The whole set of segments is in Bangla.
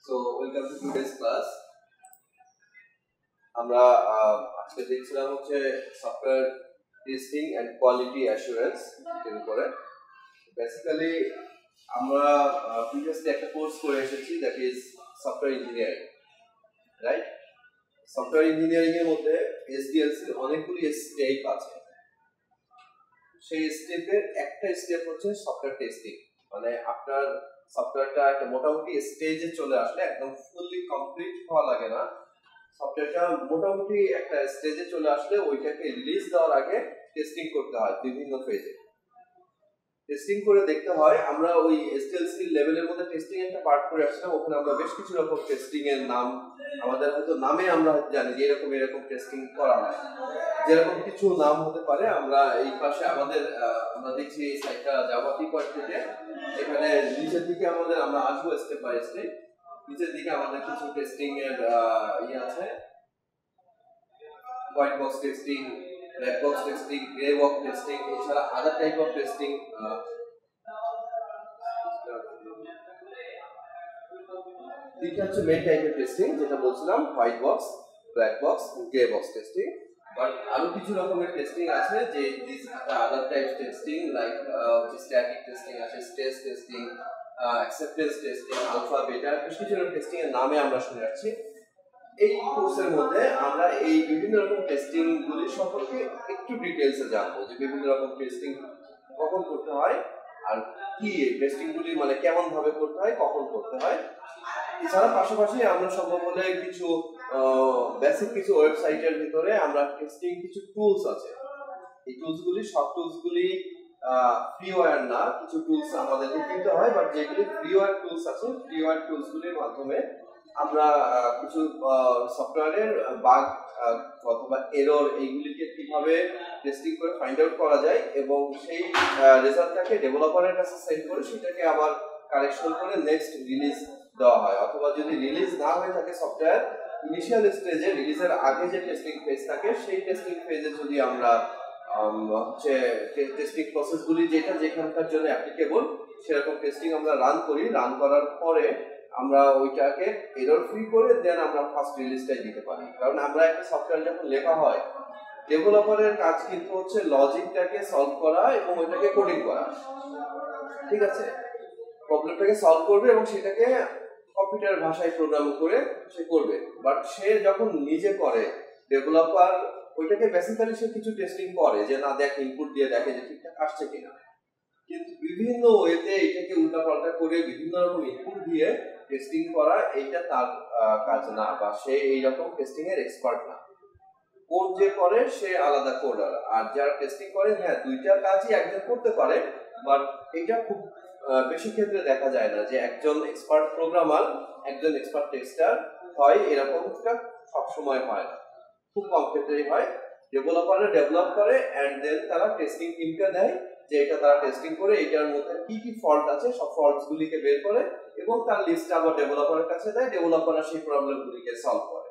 So welcome to today's class. আমরা আজকে দেখছিলাম হচ্ছে software testing and quality assurance এর উপরে। বেসিক্যালি আমরা প্রিভিয়াসলি একটা কোর্স করে এসেছি, that is software engineering, right? Software engineering এর মধ্যে এসডিএলসি এর অনেকগুলি স্টেপ আছে। সেই স্টেপের একটা স্টেপ হচ্ছে সফটওয়্যার টেস্টিং, মানে আপনার সফটওয়্যারটা একটা মোটামুটি স্টেজে চলে আসলে, একদম ফুললি কমপ্লিট হওয়া লাগে না, সফটওয়্যারটা মোটামুটি একটা স্টেজে চলে আসলে ওইটাকে রিলিজ দেওয়ার আগে টেস্টিং করতে হয় বিভিন্ন ফেজে। টেস্টিং করে দেখতে হয়, আমরা ওই এসডিএলসি লেভেলের মধ্যে টেস্টিং একটা পার্ট করে আসলাম, ওখানে আমরা বেশ কিছু রকম টেস্টিং এর নাম আমাদের হয়তো নামে আমরা জানি যে এরকম টেস্টিং করা হয়, যেরকম কিছু নাম হতে পারে। আমরা এই পাশে আমাদের আমরা দেখছি এই সাইটটা জাভা টিপটে, এখানে নিচের দিকে আমাদের আমরা আসবো স্টেপ বাই স্টেপ। নিচের দিকে আমাদের কিছু টেস্টিং এর ইয়ে আছে, white box testing, black box testing, grey box testing, এছাড়া আদার টাইপ অফ টেস্টিং। এটা হচ্ছে মেইন টাইপের টেস্টিং, যেটা বলছিলাম white box, black box, grey box testing. But আরো কিছু রকমের টেস্টিং আছে, যে this other type testing like static testing আছে, stress testing, acceptance testing, alpha beta, বেশ কিছু রকম টেস্টিং এর নামে আমরা শুনে যাচ্ছি। এই কোর্সের মধ্যে আমরা এই বিভিন্ন রকম টেস্টিং গুলি সম্পর্কে একটু ডিটেইলসে জানবো, যে বিভিন্ন রকম টেস্টিং কখন করতে হয় আর কি টেস্টিং গুলি মানে কেমন ভাবে করতে হয়, কখন করতে হয়। এছাড়া পাশাপাশি আমরা সম্ভব হলে কিছু বেসিক কিছু ওয়েবসাইটের ভিতরে আমরা টেস্টিং কিছু টুলস আছে, এই টুলসগুলি সব টুলসগুলি ফ্রিওয়্যার না, কিছু টুলস আমাদেরকে কিনতে হয়, বাট যেগুলি ফ্রিওয়্যার টুলস আছে, ফ্রিওয়্যার টুলসগুলির মাধ্যমে আমরা কিছু সফটওয়্যারের বাগ অথবা এরর এইগুলিকে কিভাবে টেস্টিং করে ফাইন্ড আউট করা যায় এবং সেই রেজাল্টটাকে ডেভেলপারের কাছে সেন্ড করে সেটাকে আবার কারেকশন করে নেক্সট রিলিজ দেওয়া হয়। অথবা যদি রিলিজ না হয়ে থাকে সফটওয়্যার ইনিশিয়াল স্টেজে, রিলিজের আগে যে টেস্টিং ফেজ থাকে সেই টেস্টিং ফেজে যদি আমরা হচ্ছে টেস্টিং প্রসেসগুলি যেটা যেখানকার জন্য অ্যাপ্লিকেবল সেরকম টেস্টিং আমরা রান করি, রান করার পরে আমরা ওইটাকে এরর ফ্রি করে দেন আমরা ফার্স্ট রিলিজটাই দিতে পারি। কারণ আমরা একটা সফটওয়্যার যখন লেখা হয়, ডেভেলপারের কাজ কিন্তু হচ্ছে লজিকটাকে সলভ করা এবং ওইটাকে কোডিং করা, ঠিক আছে? প্রবলেমটাকে সলভ করবে এবং সেটাকে কম্পিউটার ভাষায় প্রোগ্রাম করে সে করবে। বাট সে যখন নিজে করে, ডেভেলপার ওইটাকে বেসিক্যালি সে কিছু টেস্টিং করে, যে না দেখে ইনপুট দিয়ে দেখে যে ঠিকঠাক আসছে কিনা, কিন্তু বিভিন্ন ওয়েতে এটাকে উল্টাপাল্টা করে বিভিন্ন রকম ইনপুট দিয়ে টেস্টিং করা এইটা তার কাজ না, বা সে এইরকম টেস্টিং এর এক্সপার্ট না। কোড যে করে সে আলাদা কোডার, আর যারা টেস্টিং করে হ্যাঁ দুইটা কাজই একজন করতে পারে, বাট এটা খুব বেশি ক্ষেত্রে দেখা যায় না যে একজন এক্সপার্ট প্রোগ্রামার একজন এক্সপার্ট টেস্টার হয়, এরকমটা সবসময় হয় না, খুব কম ক্ষেত্রেই হয়। ডেভেলপাররা ডেভেলপ করে এন্ড দেন তারা টেস্টিং টিমকে দেয় যে এটা তারা টেস্টিং করে এটার মধ্যে কি কি ফল্ট আছে সব ফল্টস গুলিকে বের করে এবং তার লিস্ট আবার ডেভেলপারের কাছে দেয়, ডেভেলপাররা সেই প্রবলেমগুলিকে সলভ করে।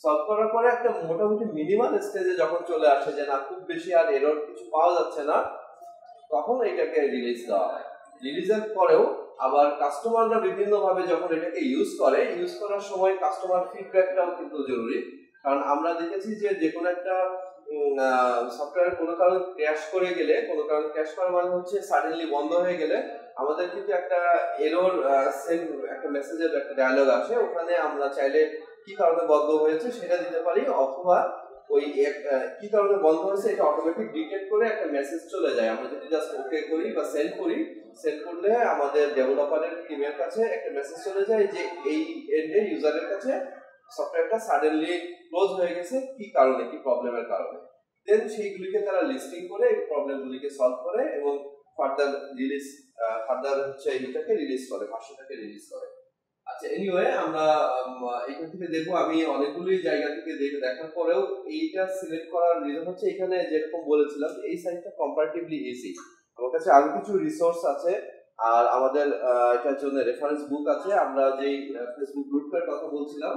সলভ করার পরে একটা মোটামুটি মিনিমাল স্টেজে যখন চলে আসে যে না খুব বেশি আর এরর কিছু পাওয়া যাচ্ছে না, তখন এটাকে রিলিজ দেওয়া হয়। রিলিজের পরেও আবার কাস্টমাররা বিভিন্ন ভাবে যখন এটাকে ইউজ করার সময় কাস্টমার ফিডব্যাকটাও কিন্তু জরুরি। কারণ আমরা দেখেছি যে কোনো একটা সফটওয়্যার কোনো কারণে ক্র্যাশ করে গেলে, কোনো কারণে ক্র্যাশ করা মানে হচ্ছে সাডেনলি বন্ধ হয়ে গেলে আমাদের কিন্তু একটা এরর সেন্ড একটা মেসেজের একটা ডায়ালগ আসে, ওখানে আমরা চাইলে কি কারণে বন্ধ হয়েছে সেটা দিতে পারি, অথবা ওই কি কারণে বন্ধ হয়েছে এটা অটোমেটিক ডিটেক্ট করে একটা মেসেজ চলে যায়। আমরা যদি জাস্ট ওকে করি বা সেন্ড করলে আমাদের ডেভেলপারের টিমের কাছে একটা মেসেজ চলে যায় যে এই এন্ডের ইউজারের কাছে সফটওয়্যারটা সাডেনলি ক্লোজ হয়ে গেছে, কি কারণে, কি প্রবলেমের কারণে। দেন সেইগুলিকে তারা লিস্টিং করে এই প্রবলেমগুলিকে সলভ করে এবং ফার্দার হচ্ছে এইটাকে রিলিজ করে, ভার্সনটাকে রিলিজ করে। আচ্ছা, এনিওয়ে আমরা এখান থেকে দেখবো, আমি অনেকগুলি জায়গা থেকে দেখার পরেও এইটা সিলেক্ট করার রিজন হচ্ছে এখানে যেরকম বলেছিলাম এই সাইটটা কম্পারেটিভলি ইজি, আমার কাছে আরো কিছু রিসোর্স আছে আর আমাদের এটার জন্য রেফারেন্স বুক আছে। আমরা যেই ফেসবুক গ্রুপটার কথা বলছিলাম,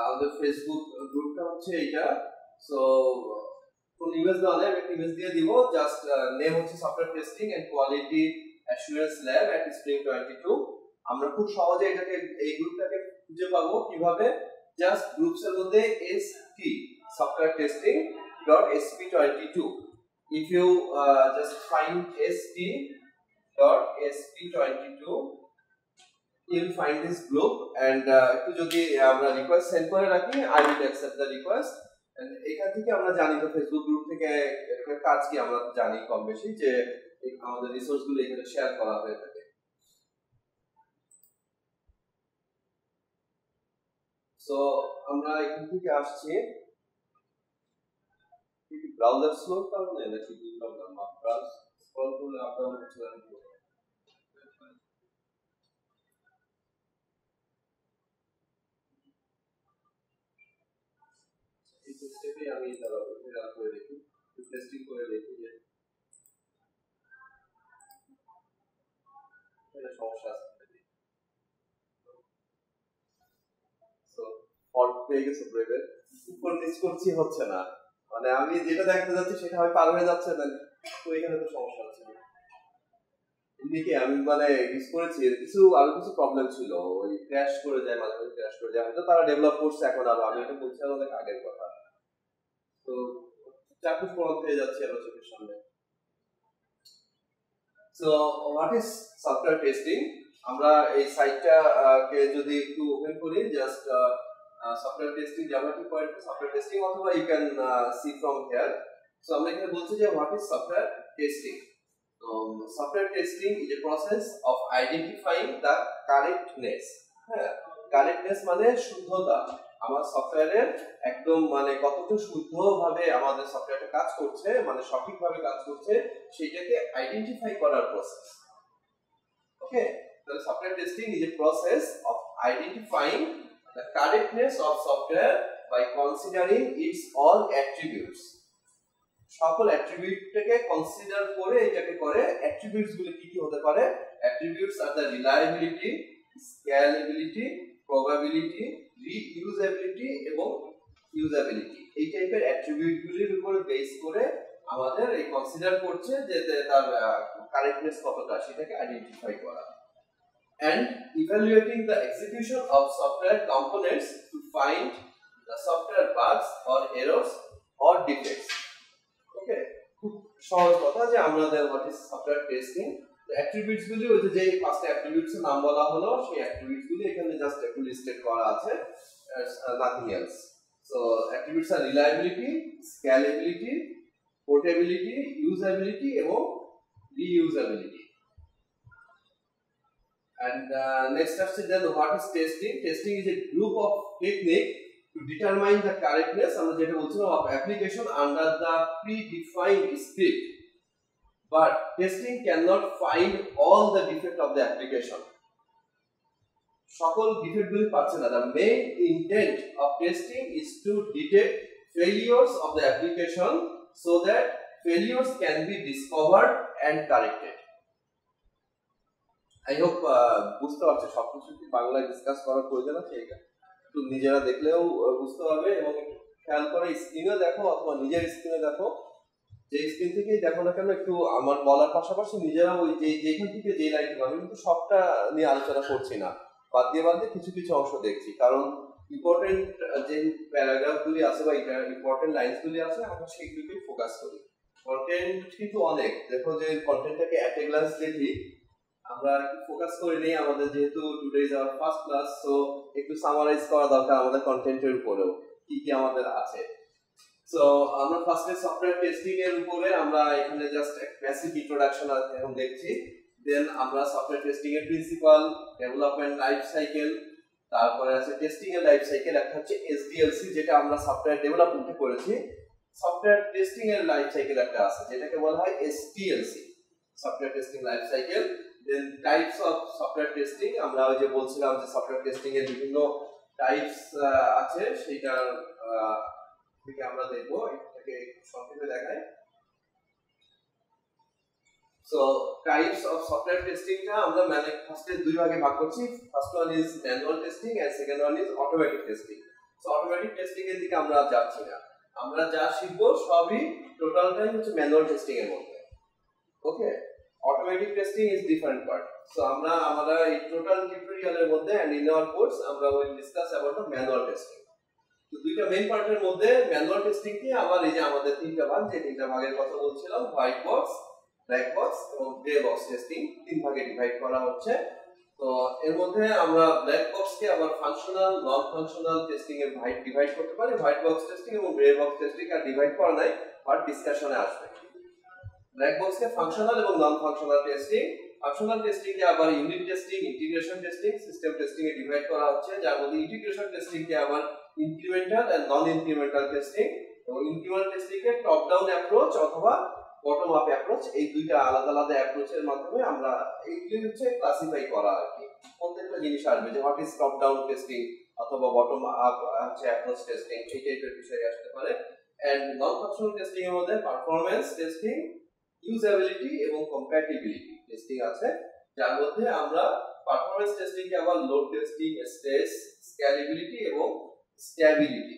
আমাদের ফেসবুক গ্রুপটা হচ্ছে এইটা। সো কোন ইমেজ দেওয়া নেই, আমি একটা ইমেজ দিয়ে দিব, জাস্ট নেম হচ্ছে software testing and quality assurance lab at spring 22। আমরা খুব সহজে এটাকে এই গ্রুপটাকে খুঁজে পাবো কিভাবে, জাস্ট গ্রুপস এর মধ্যে st software testing dot sp22, if you just find st dot sp22 you'll find this group and একটু যদি আমরা রিকোয়েস্ট সেন্ড করে রাখি I will accept the request and এখান থেকে আমরা জানি তো ফেসবুক গ্রুপ থেকে একটা কাজ কি আমরা জানি কম বেশি যে আমাদের রিসোর্স গুলো এখানে শেয়ার করা হয়ে থাকে। সো আমরা এখান থেকে আসছি ব্রাউজার স্লো কারণে নাকি বুঝলাম না, ব্রাউজ স্ক্রল করলে আপনারা হচ্ছে না এই স্টেপে আমি তারা রান করে দেখি, টেস্টিং করে দেখি যে এটা সমস্যা আছে। সো ফল্ট পেয়ে গেছে ব্রেভের, উপর নিচ করছি হচ্ছে না, মানে আমি যেটা দেখতে যাচ্ছি সেটা হয় পার হয়ে যাচ্ছে না, তো এখানে তো সমস্যা হচ্ছে। এমনিকে আমি মানে ইউজ করেছি, আরো কিছু প্রবলেম ছিল, ওই ক্র্যাশ করে যায়, মাঝে মাঝে ক্র্যাশ করে যায়, হয়তো তারা ডেভেলপ করছে এখন আরো, আমি এটা বলছি অনেক আগের কথা। তো চাকরি প্রমাণ পেয়ে যাচ্ছে আরো চোখের সামনে। So what is software testing? আমরা এই সাইটটা কে যদি একটু ওপেন করি, just software testing Javatpoint software testing, অথবা you can see from here. So আমরা এখানে বলছি যে what is software testing? Software testing is a process of identifying the correctness. হ্যাঁ, কারেক্টনেস মানে শুদ্ধতা, আমার সফটওয়্যারের একদম মানে কতটা শুদ্ধভাবে আমাদের সফটওয়্যারটা কাজ করছে, মানে সঠিকভাবে কাজ করছে, সেটাকে আইডেন্টিফাই করার প্রসেস। ওকে, তাহলে software testing is a process of identifying the correctness of software by considering its all attributes. সকল অ্যাট্রিবিউটটাকে কনসিডার করে এটাকে করে। অ্যাট্রিবিউটস গুলো কি কি হতে পারে? Attributes are the reliability, scalability, probability, reusability এবং ইউজেবিলিটি। এই টাইপের অ্যাট্রিবিউট গুলির উপর বেস করে আমাদের এই কনসিডার করছে যে তার কারেক্টনেস কতটা, সেটাকে আইডেন্টিফাই করা। And evaluating the execution of software components to find the software bugs or errors or defects. ওকে, খুব সহজ কথা যে আমাদের what is software testing, attributes গুলি ওই যে পাঁচটা অ্যাট্রিবিউটস এর নাম বলা হলো, সেই অ্যাট্রিবিউটস গুলি এখানে জাস্ট একটু লিস্টেড করা আছে, নাথিং এলস। সো অ্যাট্রিবিউটস আর রিলায়েবিলিটি, স্কেলেবিলিটি, পোর্টেবিলিটি, ইউজেবিলিটি এবং রিইউজেবিলিটি। And next আসছে then what is testing? Testing is a group of technique to determine the correctness, আমরা যেটা বলছিলাম, of application under the predefined script, but testing cannot find all the defect of the application. সকল ডিফেক্ট গুলি পাচ্ছে না। The main intent of testing is to detect failures of the application so that failures can be discovered and corrected. I hope বুঝতে পারছো, সবকিছু কি বাংলায় ডিসকাস করার প্রয়োজন আছে? এটা একটু নিজেরা দেখলেও বুঝতে পারবে, এবং খেয়াল করে স্ক্রিনে দেখো অথবা নিজের স্ক্রিনে দেখো, যে স্ক্রিন থেকেই দেখো না কেন, একটু আমার বলার পাশাপাশি নিজেরা ওই যেখান থেকে যে লাইনটি পাবে, কিন্তু সবটা নিয়ে আলোচনা করছি না, বাদ দিয়ে কিছু কিছু অংশ দেখছি, কারণ ইম্পর্টেন্ট যে প্যারাগ্রাফগুলি আছে বা ইম্পর্টেন্ট লাইনসগুলি আছে, আমরা সেইগুলিকে ফোকাস করি। কন্টেন্ট কিন্তু অনেক, দেখো যে কন্টেন্টটাকে অ্যাট এ গ্লান্স দেখি, আমরা ফোকাস করে নেই, আমাদের যেহেতু today is our first class, so একটু সামারাইজ করা দরকার আমাদের কন্টেন্টের উপরেও কি কি আমাদের আছে। সো আমরা ফার্স্টে সফটওয়্যার টেস্টিং এর উপরে আমরা এখানে জাস্ট এক বেসিক ইন্ট্রোডাকশন এখন দেখছি, দেন আমরা সফটওয়্যার টেস্টিং এর প্রিন্সিপাল, ডেভেলপমেন্ট লাইফ সাইকেল, তারপরে আছে টেস্টিং এর লাইফ সাইকেল, একটা হচ্ছে এসডিএলসি যেটা আমরা সফটওয়্যার ডেভেলপমেন্টে করেছি, সফটওয়্যার টেস্টিং এর লাইফ সাইকেল একটা আছে যেটাকে বলা হয় STLC, software testing life cycle. Then types of software testing, আমরা ওই যে বলছিলাম যে সফটওয়্যার টেস্টিং এর বিভিন্ন টাইপস আছে, সেটার থেকে আমরা দেখবো, এটাকে সংক্ষেপে দেখাই। সো টাইপস অফ সফটওয়্যার টেস্টিংটা আমরা ফার্স্টে দুই ভাগে ভাগ করছি, first one is manual testing and second one is automatic testing. So automatic testing এর দিকে আমরা যাচ্ছি না, আমরা যা শিখবো সবই টোটালটাই হচ্ছে ম্যানুয়াল টেস্টিং এর মধ্যে। Okay, automatic testing is different part. So আমরা এই টোটাল টিউটোরিয়ালের মধ্যে এন্ড ইন আওয়ার কোর্স আমরা will discuss about the manual testing. তো দুইটা মেইন পার্টের মধ্যে ম্যানুয়াল টেস্টিং কি আবার এই যে আমাদের তিনটা ভাগ, যে তিনটা ভাগের কথা বলছিলাম, হোয়াইট বক্স, ব্ল্যাক বক্স এবং গ্রে বক্স টেস্টিং, তিন ভাগে ডিভাইড করা হচ্ছে। তো এর মধ্যে আমরা ব্ল্যাক বক্সকে আবার ফাংশনাল, নন ফাংশনাল টেস্টিং এ ডিভাইড করতে পারি। হোয়াইট বক্স টেস্টিং এবং গ্রে বক্স টেস্টিং আর ডিভাইড করা নাই, বাট ডিসকাশনে আসবে। ব্ল্যাক বক্সকে ফাংশনাল এবং non functional testing, functional testing কে আবার unit testing, integration testing, system testing এ ডিভাইড করা হচ্ছে, যার মধ্যে ইন্টিগ্রেশন টেস্টিং কে আবার incremental and non incremental testing, এবং ইনক্রিমেন্টাল টেস্টিং কে টপ ডাউন অ্যাপ্রোচ অথবা বটম আপ অ্যাপ্রোচ, এই দুইটা আলাদা আলাদা অ্যাপ্রোচের মাধ্যমে আমরা এইগুলি হচ্ছে ক্লাসিফাই করা আর কি। প্রত্যেকটা জিনিস আসবে যে what is top down testing অথবা বটম আপ হচ্ছে অ্যাপ্রোচ টেস্টিং, এই টাইপের বিষয় আসতে পারে। এন্ড নন ফাংশনাল টেস্টিং এর মধ্যে পারফরম্যান্স টেস্টিং, ইউজেবিলিটি এবং কম্প্যাটিবিলিটি টেস্টিং আছে, যার মধ্যে আমরা পারফরম্যান্স টেস্টিং কে আবার লোড টেস্টিং, স্ট্রেস, স্কেলেবিলিটি এবং স্ট্যাবিলিটি,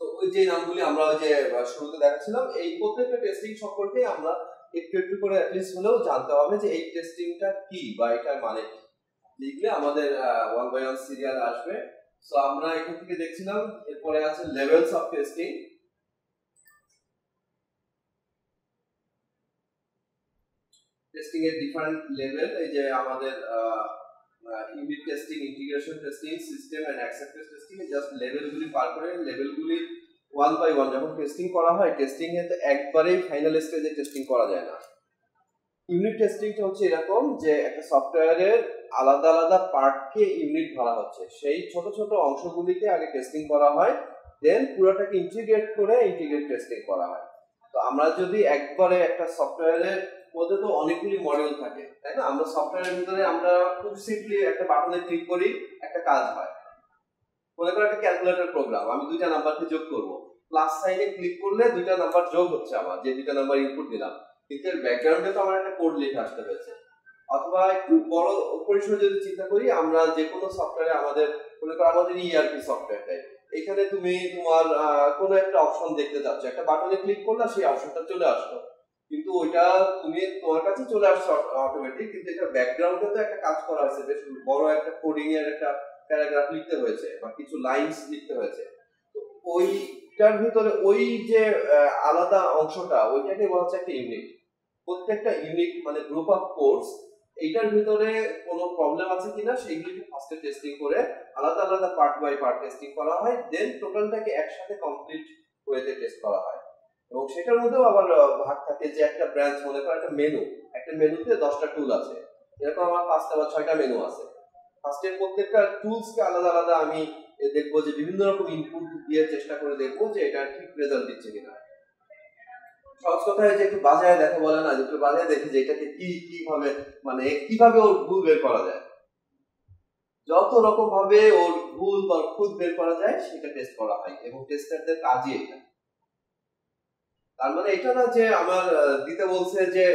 তো ওই যে নামগুলি আমরা ওই যে শুরুতে দেখাচ্ছিলাম, এই প্রত্যেকটা টেস্টিং সম্পর্কে আমরা একটু একটু করে অ্যাটলিস্ট হলেও জানতে হবে যে এই টেস্টিংটা কি বা এটার মানে কি, লিখলে আমাদের 1 বাই 1 সিরিয়াল আসবে। সো আমরা এখান থেকে দেখছিলাম, এরপরে আছে লেভেলস অফ টেস্টিং। টেস্টিং এর ডিফারেন্ট লেভেল, এই যে আমাদের unit testing, integration testing, system and acceptance testing, just লেভেলগুলি পার করে লেভেলগুলি 1 বাই 1 যখন টেস্টিং করা হয়, টেস্টিং এ তো একবারেই ফাইনাল স্টেজে টেস্টিং করা যায় না। ইউনিট টেস্টিংটা হচ্ছে এরকম যে একটা সফটওয়্যারের আলাদা আলাদা পার্টকে ইউনিট ধরা হচ্ছে, সেই ছোট ছোট অংশগুলিকে আগে টেস্টিং করা হয়, দেন পুরোটাকে ইন্টিগ্রেট করে ইন্টিগ্রেট টেস্টিং করা হয়। তো আমরা যদি একবারে একটা সফটওয়্যারের মধ্যে তো অনেকগুলি মডিউল থাকে, তাই না? আমরা সফটওয়্যারের ভিতরে আমরা খুব সিম্পলি একটা বাটনে ক্লিক করি, একটা কাজ হয়। মনে করো একটা ক্যালকুলেটর প্রোগ্রাম, আমি দুইটা নাম্বারকে যোগ করব, প্লাস সাইনে ক্লিক করলে দুইটা নাম্বার যোগ হচ্ছে আমার, যে দুইটা নাম্বার ইনপুট দিলাম, কিন্তু এর ব্যাকগ্রাউন্ডে তো আমার একটা কোড লিখে আসতে হয়েছে। অথবা একটু বড় পরিসরে যদি চিন্তা করি, আমরা যে কোনো সফটওয়্যারে আমাদের মনে করো আমাদের ইআরপি সফটওয়্যারটাই, এখানে তুমি তোমার কোনো একটা অপশন দেখতে চাচ্ছ, একটা বাটনে ক্লিক করলে সেই অপশনটা চলে আসলো, কিন্তু ওইটা তুমি তোমার কাছে চলে আসছে অটোমেটিক, কিন্তু এটা ব্যাকগ্রাউন্ডে তো একটা কাজ করা হয়েছে, বেশ বড় একটা কোডিং এর একটা প্যারাগ্রাফ লিখতে হয়েছে বা কিছু লাইনস লিখতে হয়েছে। তো ওইটার ভিতরে ওই যে আলাদা অংশটা, ওইটাকে বলা হচ্ছে একটা ইউনিট। প্রত্যেকটা ইউনিট মানে গ্রুপ অফ কোডস, এইটার ভিতরে কোনো প্রবলেম আছে কিনা সেইগুলিকে ফার্স্টে টেস্টিং করে আলাদা আলাদা পার্ট বাই পার্ট টেস্টিং করা হয়, দেন টোটালটাকে একসাথে কমপ্লিট ওয়েতে টেস্ট করা হয়। এবং সেটার মধ্যেও আবার ভাগ থাকে যে একটা ব্রাঞ্চ, মনে করো একটা মেনু, একটা মেনুতে 10টা টুল আছে, এরকম আমার 5টা বা 6টা মেনু আছে। ফার্স্টে প্রত্যেকটা টুলসকে আলাদা আলাদা আমি দেখবো যে বিভিন্ন রকম ইনপুট দিয়ে চেষ্টা করে দেখবো যে এটা ঠিক রেজাল্ট দিচ্ছে কিনা। সহজ কথায় যে একটু বাজারে দেখা বলে না, একটু বাজারে দেখি যে এটাকে কিভাবে মানে কিভাবে ওর ভুল বের করা যায়, যত রকম ভাবে ওর ভুল বা খুদ বের করা যায় সেটা টেস্ট করা হয়, এবং টেস্টারদের কাজই এটা। তার মানে এটা না যে আমার দিতে বলছে যে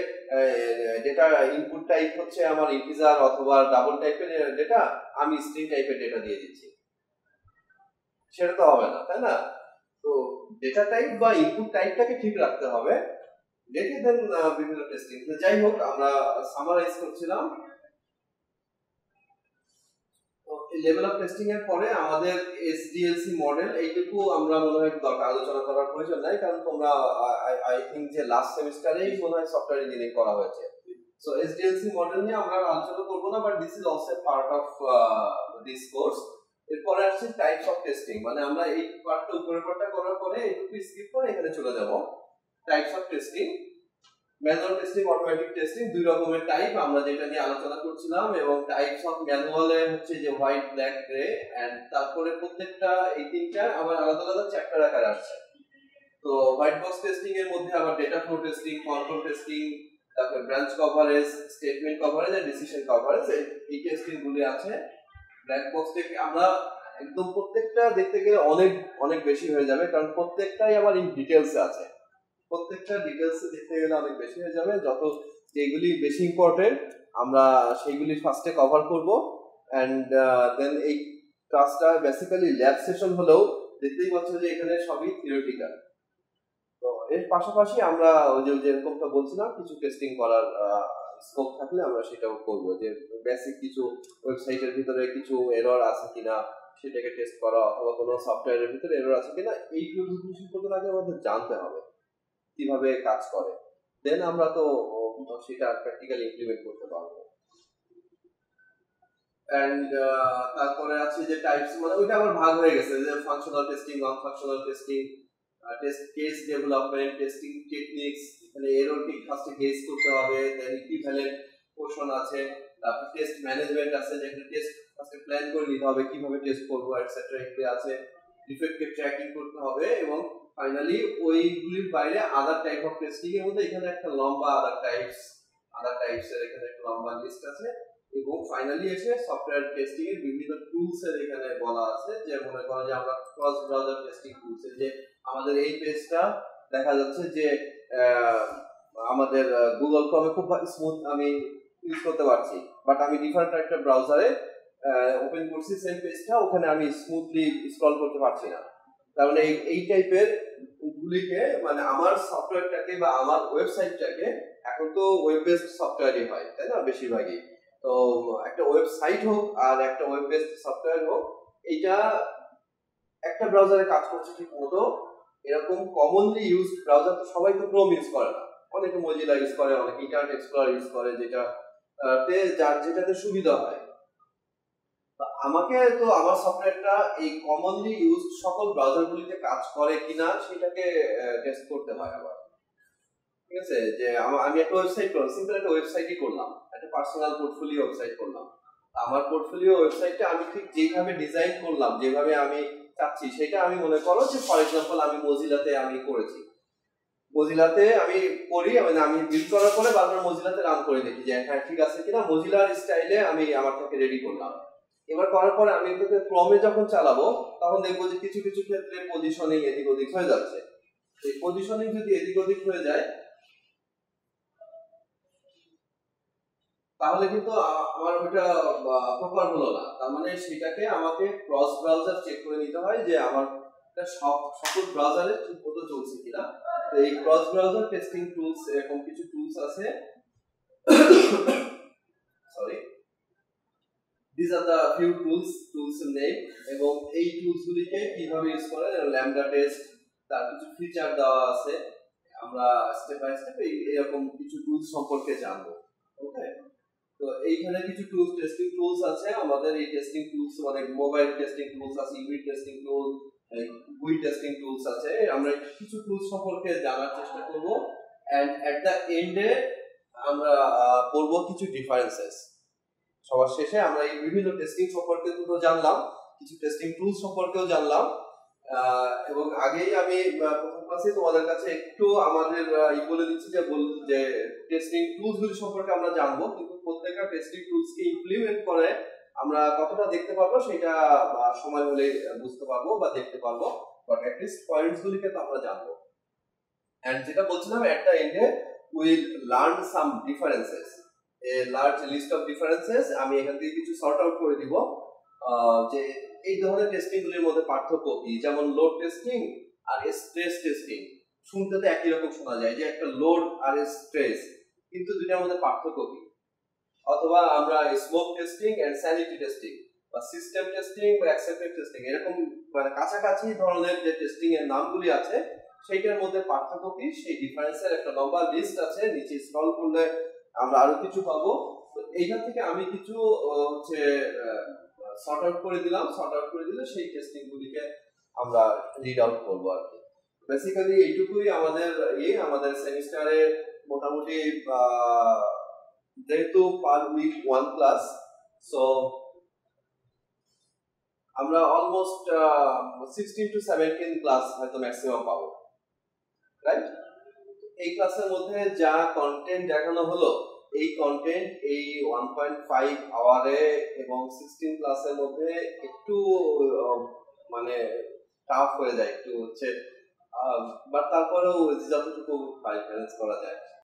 ডেটা ইনপুট টাইপ হচ্ছে আমার ইন্টিজার অথবা ডাবল টাইপের ডেটা, আমি স্ট্রিং টাইপের ডেটা দিয়ে দিচ্ছি, সেটা তো হবে না, তাই না? তো ডেটা টাইপ বা ইনপুট টাইপটাকে ঠিক রাখতে হবে, দেখে দেন বিভিন্ন টেস্টিং। যাই হোক, আমরা সামারাইজ করছিলাম। লেভেল অফ টেস্টিং এর পরে আমাদের এসডিএলসি মডেল, এইটুকু আমরা মনে হয় দরকার আলোচনা করার প্রয়োজন নাই, কারণ তোমরা আই থিঙ্ক যে লাস্ট সেমিস্টারেই মনে হয় সফটওয়্যার ইঞ্জিনিয়ারিং করা হয়েছে। সো এসডিএলসি মডেল নিয়ে আমরা আলোচনা করব না, but this is also part of this course. এরপরে আসছে টাইপস অফ টেস্টিং, মানে আমরা এই পার্টটা উপরের পার্টটা করার পরে এইটুকু স্কিপ করে এখানে চলে যাব। Types of testing, manual testing, automatic testing, দুই রকমের টাইপ আমরা যেটা নিয়ে আলোচনা করছিলাম। এবং টাইপস অফ ম্যানুয়ালে হচ্ছে যে হোয়াইট, ব্ল্যাক, গ্রে, এন্ড তারপরে প্রত্যেকটা এই তিনটা আবার আলাদা আলাদা চ্যাপ্টার আকারে আসছে। তো হোয়াইট বক্স টেস্টিং এর মধ্যে আবার data flow testing, control testing, তারপরে ব্রাঞ্চ কভারেজ, স্টেটমেন্ট কভারেজ আর ডিসিশন কভারেজ, এই টেস্টিং গুলি আছে। ব্ল্যাক বক্স থেকে আমরা একদম প্রত্যেকটা দেখতে গেলে অনেক অনেক বেশি হয়ে যাবে, কারণ প্রত্যেকটাই আবার ইন ডিটেইলস আছে, প্রত্যেকটা ডিটেইলসে দেখতে গেলে অনেক বেশি হয়ে যাবে। যত যেগুলি বেশি ইম্পর্টেন্ট আমরা সেইগুলি ফার্স্টে কভার করব, এন্ড দেন এই ক্লাসটা বেসিক্যালি ল্যাব সেশন হলেও দেখতেই পাচ্ছ যে এখানে সবই থিওরিটিক্যাল। তো এর পাশাপাশি আমরা ওই যে যেরকমটা বলছিলাম কিছু টেস্টিং করার স্কোপ থাকলে আমরা সেটাও করব, যে বেসিক কিছু ওয়েবসাইটের ভিতরে কিছু এরর আছে কিনা সেটাকে টেস্ট করা, অথবা কোনো সফটওয়্যারের ভিতরে এরর আছে কিনা এই টুলস সম্পর্কে আগে আমাদের জানতে হবে কিভাবে কাজ করে, দেন আমরা তো সেটা প্র্যাকটিক্যালি ইমপ্লিমেন্ট করতে পারবো। এন্ড তারপরে আছে যে টাইপস, মানে ওইটা আবার ভাগ হয়ে গেছে যে ফাংশনাল টেস্টিং, নন functional testing, test case development, testing techniques, এখানে এরর কি ফার্স্টে গেস করতে হবে, দেন ইকুইভ্যালেন্ট পোরশন আছে, তারপর টেস্ট ম্যানেজমেন্ট আছে যেখানে টেস্ট ফার্স্টে প্ল্যান করে নিতে হবে কিভাবে টেস্ট করব এটসেট্রা, এগুলো আছে, ডিফেক্টকে ট্র্যাকিং করতে হবে, এবং ফাইনালি ওইগুলির বাইরে আদার টাইপ অফ টেস্টিং এর মধ্যে এখানে একটা লম্বা আদার টাইপস এর এখানে একটা লম্বা লিস্ট আছে, এবং ফাইনালি এসে সফটওয়্যার টেস্টিং এর বিভিন্ন টুলস এর এখানে বলা আছে, যে মনে করো যে আমরা ক্রস ব্রাউজার টেস্টিং টুলস এর যে আমাদের এই পেজটা দেখা যাচ্ছে যে আমাদের গুগল ক্রমে খুব স্মুথ আমি ইউজ করতে পারছি, বাট আমি ডিফারেন্ট একটা ব্রাউজারে ওপেন করছি সেম পেজটা, ওখানে আমি স্মুথলি স্ক্রল করতে পারছি না। তার মানে এই টাইপের গুলিকে, মানে আমার সফটওয়্যারটাকে বা আমার ওয়েবসাইটটাকে, এখন তো ওয়েব বেসড সফটওয়্যারই হয় তাই না বেশিরভাগই, তো একটা ওয়েবসাইট হোক আর একটা ওয়েব বেসড সফটওয়্যার হোক, এইটা একটা ব্রাউজারে কাজ করছে ঠিক মতো, এরকম কমনলি ইউজড ব্রাউজার তো সবাই তো ক্রোম ইউজ করে না, অনেকে মজিলা ইউজ করে, অনেকে ইন্টারনেট এক্সপ্লোরার ইউজ করে, যেটাতে সুবিধা হয়। আমাকে তো আমার সফটওয়্যারটা এই কমনলি ইউজড সকল ব্রাউজারগুলিতে কাজ করে কিনা সেটাকে টেস্ট করতে হয় আবার, ঠিক আছে? যে আমি একটা ওয়েবসাইট করলাম, সিম্পল একটা ওয়েবসাইটই করলাম, একটা পার্সোনাল পোর্টফোলিও ওয়েবসাইট করলাম, আমার পোর্টফোলিও ওয়েবসাইটটা আমি ঠিক যেভাবে ডিজাইন করলাম, যেভাবে আমি চাচ্ছি, সেটা আমি মনে করো যে ফর এক্সাম্পল আমি মজিলাতে আমি করেছি, মজিলাতে আমি করি, মানে আমি বিল্ড করার পরে বারবার মজিলাতে রান করে দেখি যে হ্যাঁ ঠিক আছে কিনা, মজিলার স্টাইলে আমি আমারটাকে রেডি করলাম। এবার করার পরে আমি এটাকে ক্রমে যখন চালাবো তখন দেখবো যে কিছু কিছু ক্ষেত্রে পজিশনিং এদিক ওদিক হয়ে যাচ্ছে, এই পজিশনিং যদি এদিক ওদিক হয়ে যায় তাহলে কিন্তু আমার ওইটা প্রপার হলো না, তার মানে সেটাকে আমাকে ক্রস ব্রাউজার চেক করে নিতে হয় যে আমার সকল ব্রাউজারে ঠিক মতো চলছে কিনা। তো এই ক্রস ব্রাউজার টেস্টিং টুলস এরকম কিছু টুলস আছে, sorry, these are the few tools name, এবং এই টুলস গুলিকে কিভাবে ইউজ করে, ল্যামডা টেস্ট, তার কিছু ফিচার দেওয়া আছে, আমরা স্টেপ বাই স্টেপ এরকম কিছু টুলস সম্পর্কে জানবো। ওকে, তো এইখানে কিছু টুলস টেস্টিং টুলস আছে, আমাদের এই টেস্টিং টুলস মানে মোবাইল টেস্টিং টুলস আছে, ইউনিট টেস্টিং টুল, গুই টেস্টিং টুলস আছে, আমরা কিছু টুলস সম্পর্কে জানার চেষ্টা করব, এন্ড এট দা এন্ডে আমরা পড়ব কিছু ডিফারেন্সেস। সবার শেষে আমরা এই বিভিন্ন টেস্টিং সম্পর্কে তো জানলাম, কিছু টেস্টিং টুলস সম্পর্কেও জানলাম, এবং আগেই আমি প্রথম ক্লাসে তোমাদের কাছে একটু আমাদের বলে দিচ্ছি যে টেস্টিং টুলস গুলি সম্পর্কে আমরা জানবো, কিন্তু প্রত্যেকটা টেস্টিং টুলস কে ইমপ্লিমেন্ট করে আমরা কতটা দেখতে পারবো সেটা সময় হলে বুঝতে পারবো বা দেখতে পারবো, বাট অ্যাট লিস্ট পয়েন্টস গুলিকে তো আমরা জানবো। এন্ড যেটা বলছিলাম এট দ্য এন্ডে will learn some differences, a large list of differences, আমি এখান থেকে কিছু সর্ট আউট করে দিব যে এই ধরনের টেস্টিং গুলির মধ্যে পার্থক্য কি, যেমন লোড টেস্টিং আর স্ট্রেস টেস্টিং, শুনতে তো একই রকম শোনা যায় যে একটা লোড আর স্ট্রেস, কিন্তু দুইটার মধ্যে পার্থক্য কি, অথবা আমরা smoke testing and sanity testing বা সিস্টেম টেস্টিং বা অ্যাকসেপ্টেড টেস্টিং, এরকম মানে কাছাকাছি ধরনের যে টেস্টিং এর নামগুলি আছে সেইটার মধ্যে পার্থক্য কি, সেই ডিফারেন্সের একটা লম্বা লিস্ট আছে, নিচে স্ক্রল করলে আমরা আরো কিছু পাবো। তো এইখান থেকে আমি কিছু হচ্ছে সর্ট আউট করে দিলাম, সর্ট আউট করে দিলে সেই টেস্টিং গুলিকে আমরা রিড আউট করবো আর কি। বেসিক্যালি এইটুকুই আমাদের আমাদের সেমিস্টারে মোটামুটি যেহেতু পার উইক 1 ক্লাস, সো আমরা অলমোস্ট 16 to 17 ক্লাস হয়তো ম্যাক্সিমাম পাবো, রাইট? এই ক্লাসের মধ্যে যা কন্টেন্ট দেখানো হলো, এই কন্টেন্ট এই 1.5 আওয়ারে এবং 16 ক্লাসের মধ্যে একটু মানে টাফ হয়ে যায়, একটু হচ্ছে, বাট তারপরেও যতটুকু ম্যানেজ করা যায়।